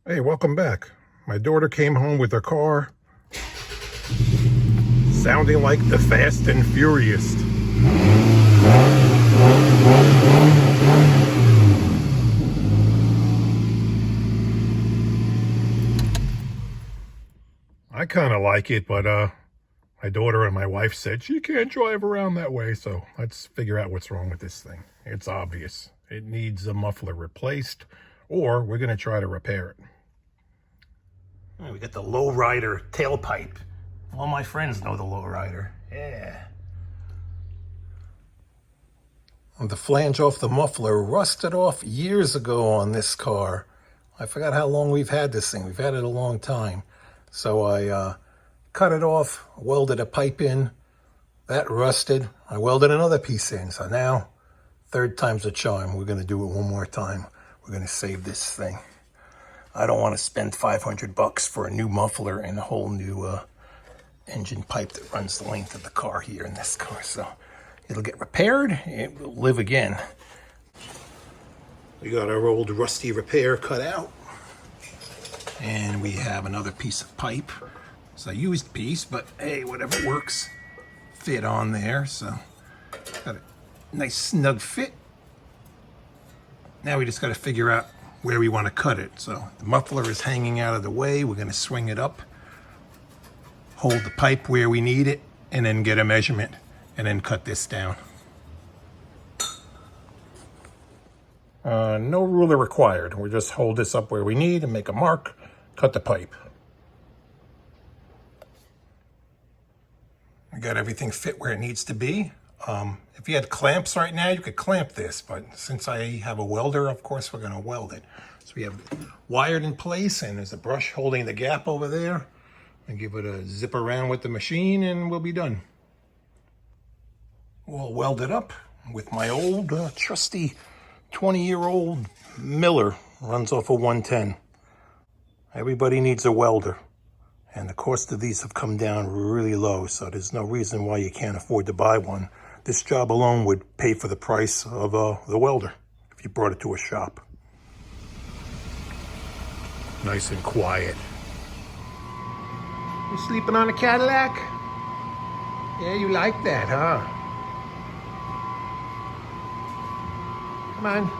Hey, welcome back. My daughter came home with her car sounding like the Fast and Furious. I kind of like it, but my daughter and my wife said she can't drive around that way, so let's figure out what's wrong with this thing. It's obvious. It needs the muffler replaced, or we're going to try to repair it. We got the lowrider tailpipe. All my friends know the lowrider. Yeah. The flange off the muffler rusted off years ago on this car. I forgot how long we've had this thing. We've had it a long time. So I cut it off, welded a pipe in. That rusted. I welded another piece in. So now, third time's a charm. We're going to do it one more time. We're going to save this thing. I don't want to spend $500 for a new muffler and a whole new engine pipe that runs the length of the car here in this car. So it'll get repaired. It will live again. We got our old rusty repair cut out. And we have another piece of pipe. It's a used piece, but hey, whatever works. Fit on there. So got a nice snug fit. Now we just got to figure out where we want to cut it. So the muffler is hanging out of the way. We're going to swing it up, hold the pipe where we need it, and then get a measurement and then cut this down. No ruler required. We just hold this up where we need and make a mark, cut the pipe. We got everything fit where it needs to be. If you had clamps right now, you could clamp this, but since I have a welder, of course, we're going to weld it. So we have it wired in place, and there's a brush holding the gap over there. And give it a zip around with the machine, and we'll be done. We'll weld it up with my old, trusty 20-year-old Miller. Runs off a 110. Everybody needs a welder. And the cost of these have come down really low, so there's no reason why you can't afford to buy one. This job alone would pay for the price of the welder if you brought it to a shop. Nice and quiet. You sleeping on a Cadillac? Yeah, you like that, huh? Come on.